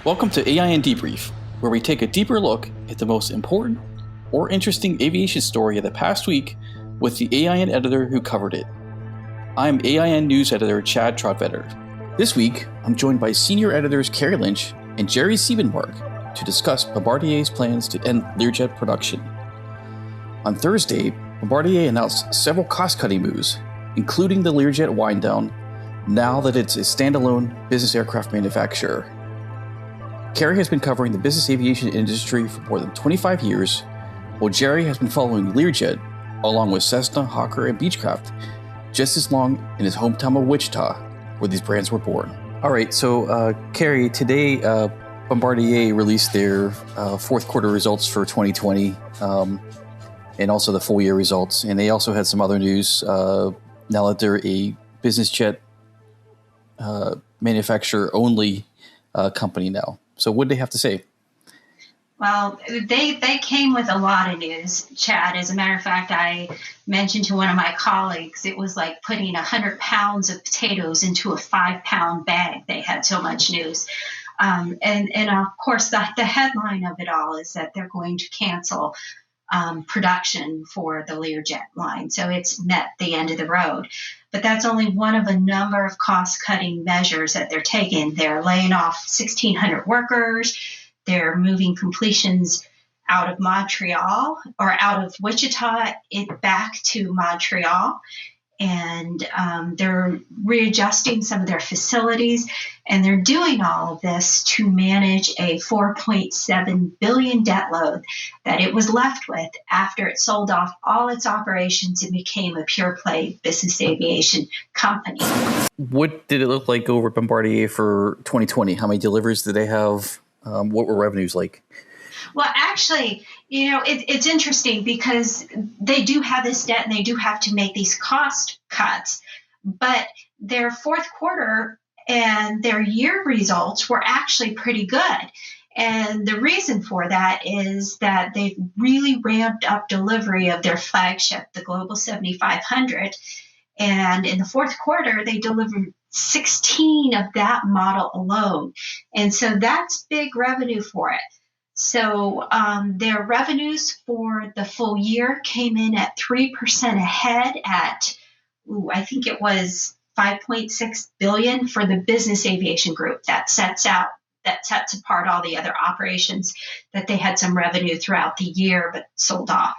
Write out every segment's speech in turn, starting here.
Welcome to AINdebrief, where we take a deeper look at the most important or interesting aviation story of the past week with the AIN editor who covered it. I'm AIN News Editor Chad Trottvetter. This week, I'm joined by senior editors Kerry Lynch and Jerry Siebenmark to discuss Bombardier's plans to end Learjet production. On Thursday, Bombardier announced several cost-cutting moves, including the Learjet wind-down, now that it's a standalone business aircraft manufacturer. Kerry has been covering the business aviation industry for more than 25 years, while Jerry has been following Learjet, along with Cessna, Hawker, and Beechcraft, just as long in his hometown of Wichita, where these brands were born. All right, so Kerry, today Bombardier released their fourth quarter results for 2020, and also the full year results. And they also had some other news now that they're a business jet manufacturer only company now. So what did they have to say? Well, they came with a lot of news, Chad. As a matter of fact, I mentioned to one of my colleagues, it was like putting 100 pounds of potatoes into a 5-pound bag. They had so much news. And of course, the headline of it all is that they're going to cancel production for the Learjet line. So it's met the end of the road. But that's only one of a number of cost-cutting measures that they're taking. They're laying off 1,600 workers. They're moving completions out of Montreal or out of Wichita back to Montreal. And they're readjusting some of their facilities. And they're doing all of this to manage a $4.7 billion debt load that it was left with after it sold off all its operations and became a pure play business aviation company. What did it look like over at Bombardier for 2020? How many deliveries did they have? What were revenues like? Well, actually, it's interesting because they do have this debt and they do have to make these cost cuts, but their fourth quarter and their year results were actually pretty good. And the reason for that is that they've really ramped up delivery of their flagship, the Global 7500. And in the fourth quarter, they delivered 16 of that model alone. And so that's big revenue for it. So their revenues for the full year came in at 3% ahead at, I think it was $5.6 billion for the business aviation group. That sets apart all the other operations that they had some revenue throughout the year but sold off.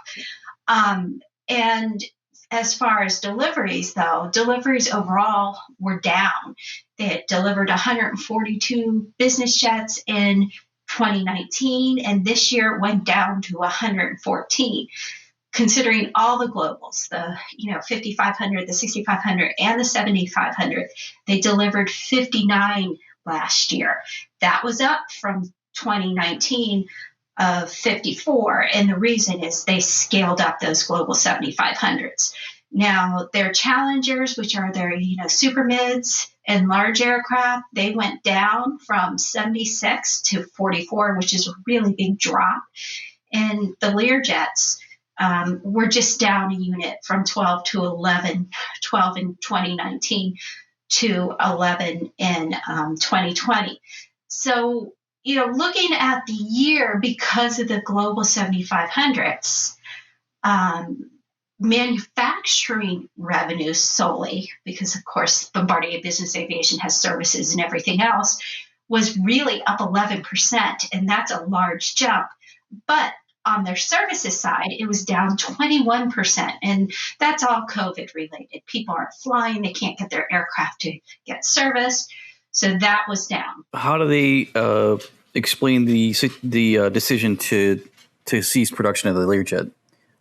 And as far as deliveries, though, deliveries overall were down. They had delivered 142 business jets in 2019, and this year it went down to 114. Considering all the globals, the 5,500, the 6,500, and the 7,500, they delivered 59 last year. That was up from 2019 of 54, and the reason is they scaled up those global 7,500s. Now, their challengers, which are their super mids and large aircraft, they went down from 76 to 44, which is a really big drop. And the Learjets were just down a unit from 12 to 11, 12 in 2019 to 11 in 2020. So, looking at the year, because of the global 7,500s, manufacturing revenues solely, because of course Bombardier Business Aviation has services and everything else, was really up 11%, and that's a large jump. But on their services side, it was down 21%, and that's all COVID related. People aren't flying, they can't get their aircraft to get serviced, so that was down. How do they explain the decision to cease production of the Learjet?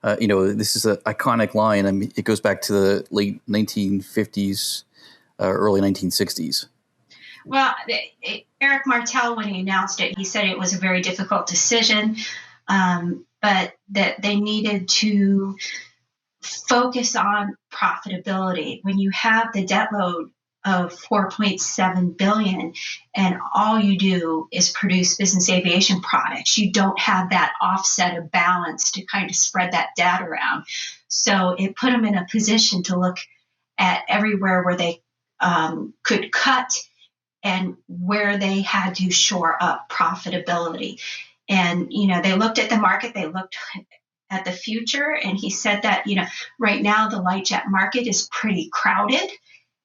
This is an iconic line. I mean, it goes back to the late 1950s, early 1960s. Well, Eric Martel, when he announced it, he said it was a very difficult decision, but that they needed to focus on profitability. When you have the debt load of $4.7 billion and all you do is produce business aviation products, you don't have that offset of balance to kind of spread that debt around. So it put them in a position to look at everywhere where they could cut and where they had to shore up profitability. And, they looked at the market, they looked at the future, and he said that, right now the light jet market is pretty crowded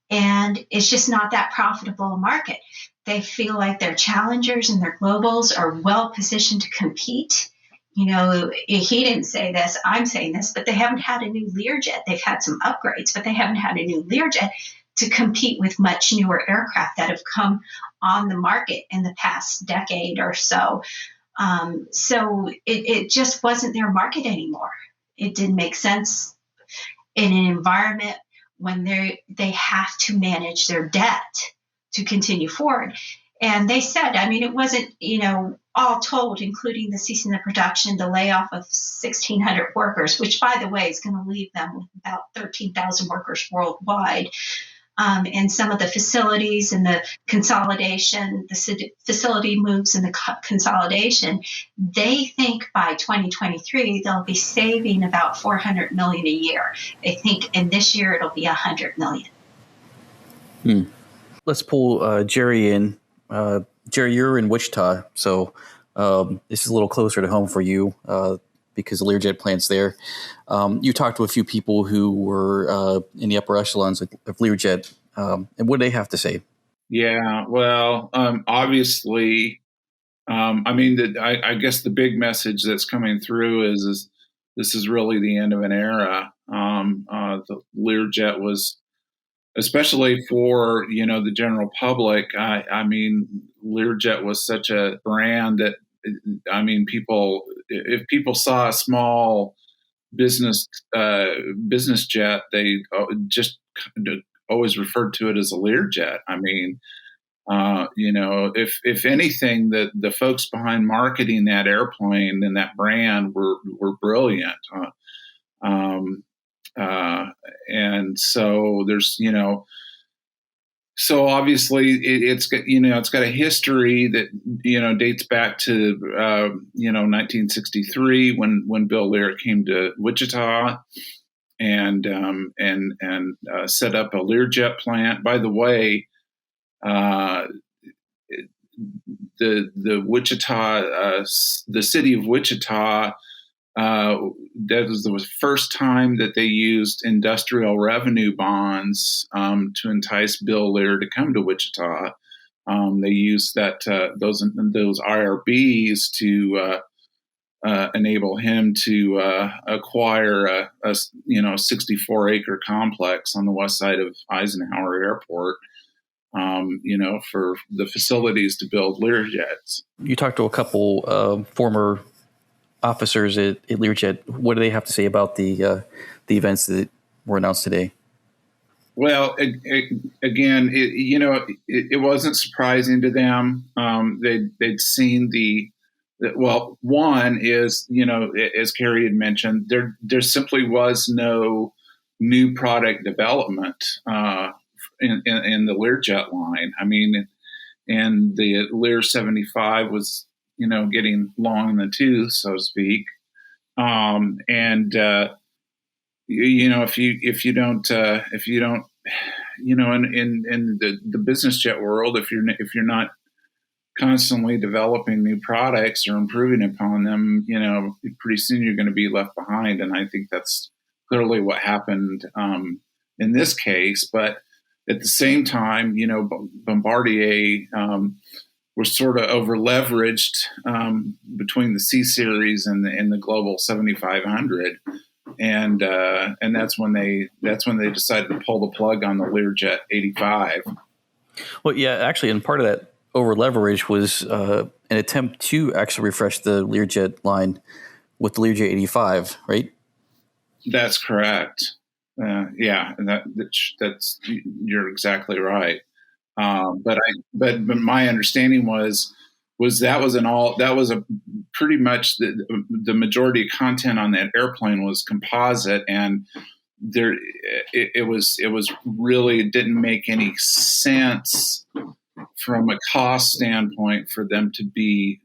and it's just not that profitable a market. They feel like their challengers and their globals are well positioned to compete. He didn't say this, I'm saying this, but they haven't had a new Learjet. They've had some upgrades, but they haven't had a new Learjet to compete with much newer aircraft that have come on the market in the past decade or so. So it just wasn't their market anymore. It didn't make sense in an environment when they have to manage their debt to continue forward. And they said, it wasn't, all told, including the ceasing the production, the layoff of 1,600 workers, which, by the way, is going to leave them with about 13,000 workers worldwide. And some of the facilities and the consolidation, the facility moves and the consolidation, they think by 2023 they'll be saving about $400 million a year. They think in this year it'll be $100 million. Let's pull Jerry in. Jerry, you're in Wichita, so this is a little closer to home for you because the Learjet plant's there. You talked to a few people who were in the upper echelons of Learjet, and what do they have to say? Yeah, well, obviously, I guess the big message that's coming through is this is really the end of an era. The Learjet was, especially for the general public. Learjet was such a brand that if people saw a small business jet, they just always referred to it as a Learjet. If anything, the folks behind marketing that airplane and that brand were brilliant. And so there's, so obviously it's got a history that, dates back to, 1963 when Bill Lear came to Wichita and set up a Learjet plant. By the way, the Wichita, the city of Wichita, that was the first time that they used industrial revenue bonds to entice Bill Lear to come to Wichita. They used those IRBs to enable him to acquire a 64-acre complex on the west side of Eisenhower Airport. For the facilities to build Learjets. You talked to a couple former officers at Learjet. What do they have to say about the events that were announced today? Well, again, it wasn't surprising to them. They'd seen one is, as Kerry had mentioned, there simply was no new product development in the Learjet line. And the Lear 75 was, getting long in the tooth, so to speak. If you don't, in the business jet world, if you're not constantly developing new products or improving upon them, pretty soon you're going to be left behind. And I think that's clearly what happened in this case. But at the same time, Bombardier was sort of over leveraged between the C series and the Global 7500, and that's when they decided to pull the plug on the Learjet 85. Well, yeah, actually, and part of that over leverage was an attempt to actually refresh the Learjet line with the Learjet 85, right? That's correct. Yeah, that's you're exactly right. But my understanding was that was a pretty much the majority of content on that airplane was composite, and it was really, it didn't make any sense from a cost standpoint for them to be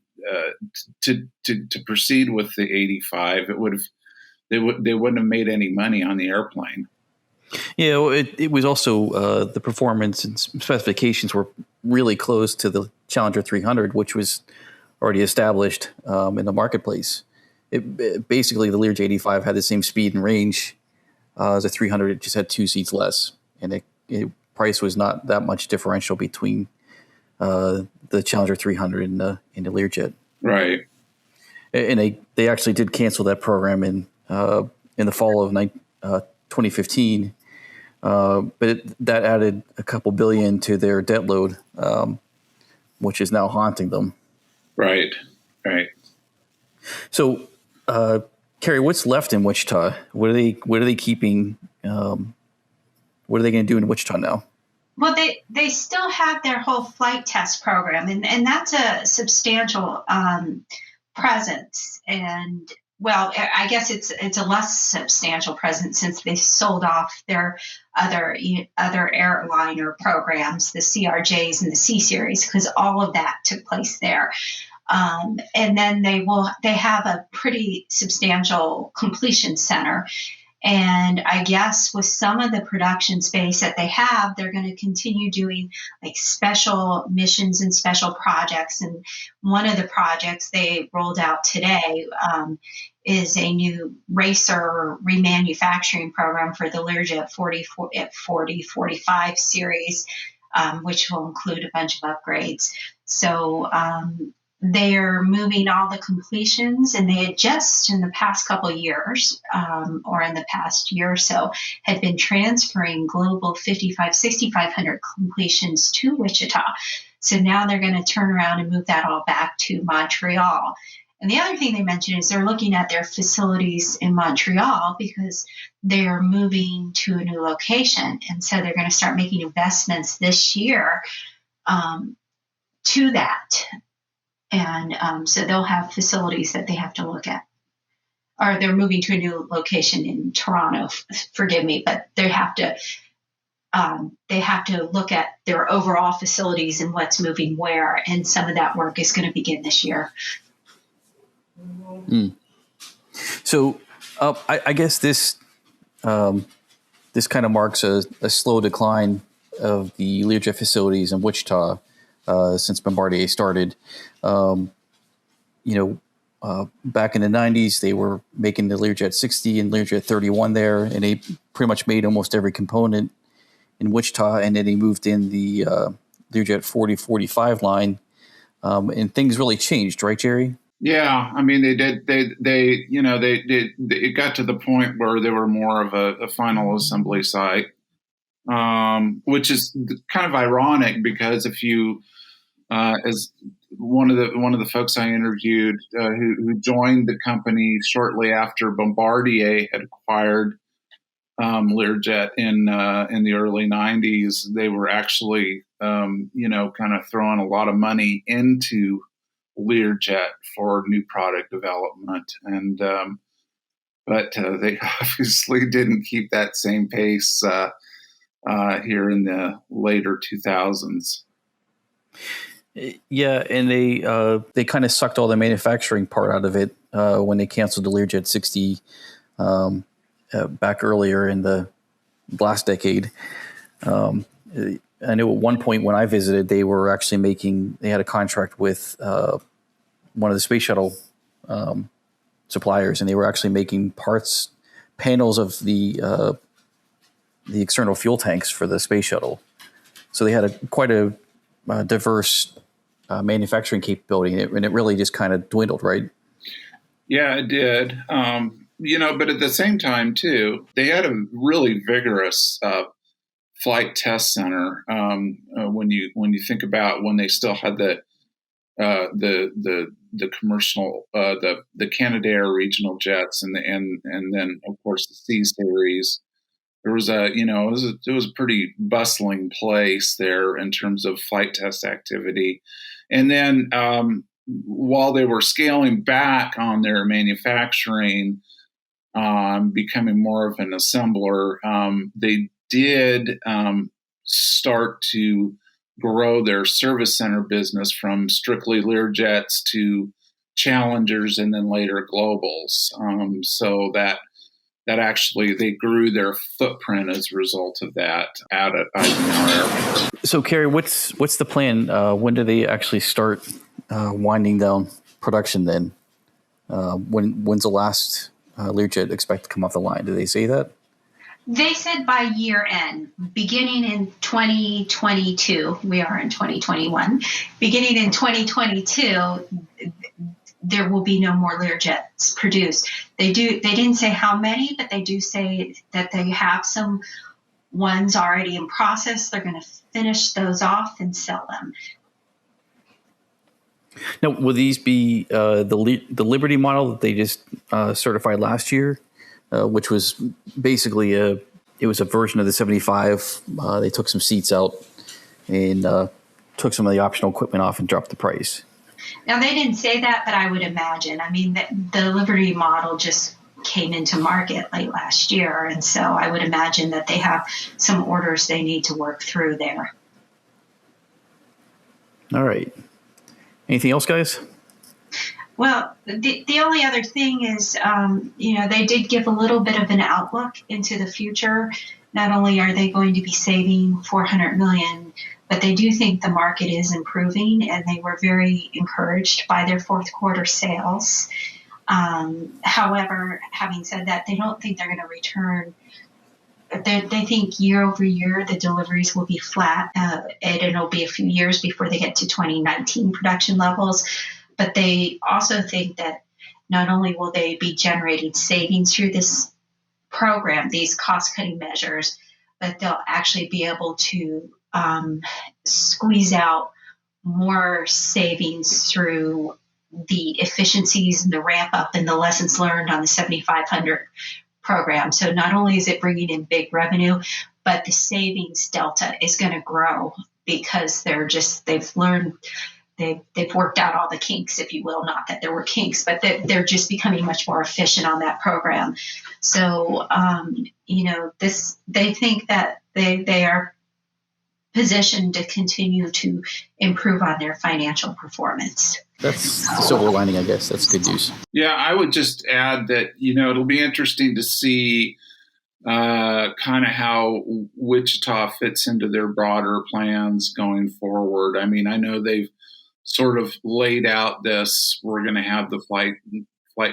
to proceed with the 85. They wouldn't have made any money on the airplane. Yeah, well, it was also the performance and specifications were really close to the Challenger 300, which was already established in the marketplace. Basically, the Learjet 85 had the same speed and range as a 300. It just had 2 seats less, and price was not that much differential between the Challenger 300 and the Learjet. Right. And they actually did cancel that program in the fall of 2015. But that added a couple billion to their debt load, which is now haunting them. Right. So, Kerry, what's left in Wichita? What are they keeping? What are they going to do in Wichita now? Well, they still have their whole flight test program, and that's a substantial presence. And well, I guess it's a less substantial presence since they sold off their other airliner programs, the CRJs and the C series, because all of that took place there. And then they have a pretty substantial completion center. And I guess with some of the production space that they have, they're going to continue doing like special missions and special projects. And one of the projects they rolled out today is a new racer remanufacturing program for the Learjet 4045 series, which will include a bunch of upgrades. So they are moving all the completions, and they had just in the past couple of years, or in the past year or so, had been transferring global 6,500 completions to Wichita. So now they're going to turn around and move that all back to Montreal. And the other thing they mentioned is they're looking at their facilities in Montreal because they're moving to a new location. And so they're going to start making investments this year to that. And so they'll have facilities that they have to look at. Or they're moving to a new location in Toronto, forgive me, but they have to look at their overall facilities and what's moving where. And some of that work is going to begin this year. So I guess this kind of marks a slow decline of the Learjet facilities in Wichita since Bombardier started. Back in the 90s, they were making the Learjet 60 and Learjet 31 there, and they pretty much made almost every component in Wichita, and then they moved in the Learjet 4045 line, and things really changed, right, Jerry? Yeah, I mean, they did. It got to the point where they were more of a final assembly site, which is kind of ironic because if you, as one of the folks I interviewed who joined the company shortly after Bombardier had acquired Learjet in the early 90s, they were actually kind of throwing a lot of money into Learjet for new product development, and but they obviously didn't keep that same pace here in the later 2000s. Yeah, and they kind of sucked all the manufacturing part out of it when they canceled the Learjet 60 back earlier in the last decade. I know at one point when I visited, they were actually they had a contract with one of the space shuttle suppliers, and they were actually making panels of the external fuel tanks for the space shuttle. So they had quite a diverse manufacturing capability, and it really just kind of dwindled, right? Yeah, it did. But at the same time, too, they had a really vigorous flight test center. When you think about when they still had the commercial, the Canadair regional jets, and then of course the C series. There was it was a pretty bustling place there in terms of flight test activity, and then while they were scaling back on their manufacturing, becoming more of an assembler, they did start to grow their service center business from strictly Learjets to Challengers and then later Globals. So that that actually they grew their footprint as a result of that at Eisenhower Airport. So, Kerry, what's the plan? When do they actually start winding down production then? When's the last Learjet expect to come off the line? Do they say that? They said by year end, beginning in 2022, we are in 2021, beginning in 2022, there will be no more Learjets produced. They didn't say how many, but they do say that they have some ones already in process. They're going to finish those off and sell them. Now, will these be the Liberty model that they just certified last year, which was basically it was a version of the 75. They took some seats out and took some of the optional equipment off and dropped the price. Now, they didn't say that, but I would imagine. I mean, the Liberty model just came into market late last year, and so I would imagine that they have some orders they need to work through there. All right. Anything else, guys? Well, the only other thing is, they did give a little bit of an outlook into the future. Not only are they going to be saving $400 million, but they do think the market is improving, and they were very encouraged by their fourth quarter sales. However, having said that, they don't think they're going to return. They think year over year the deliveries will be flat, and it'll be a few years before they get to 2019 production levels. But they also think that not only will they be generating savings through this program, these cost-cutting measures, but they'll actually be able to squeeze out more savings through the efficiencies and the ramp up and the lessons learned on the 7500 program. So not only is it bringing in big revenue, but the savings delta is going to grow because they've learned, they've worked out all the kinks, if you will. Not that there were kinks, but they're just becoming much more efficient on that program. So, they think that they are positioned to continue to improve on their financial performance. That's the silver lining, I guess. That's good news. Yeah, I would just add that, it'll be interesting to see kind of how Wichita fits into their broader plans going forward. I mean, I know they've sort of laid out this, we're going to have the flight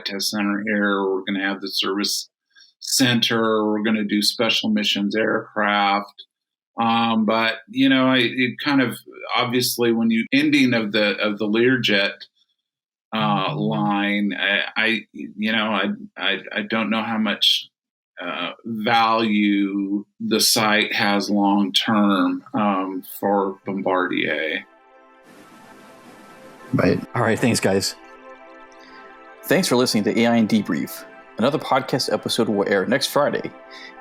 test center here, we're going to have the service center, we're going to do special missions aircraft. But it kind of obviously when you ending of the Learjet line, I don't know how much value the site has long term for Bombardier. Right. All right. Thanks, guys. Thanks for listening to AINdebrief. Another podcast episode will air next Friday.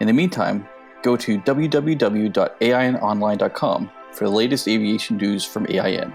In the meantime, go to www.ainonline.com for the latest aviation news from AIN.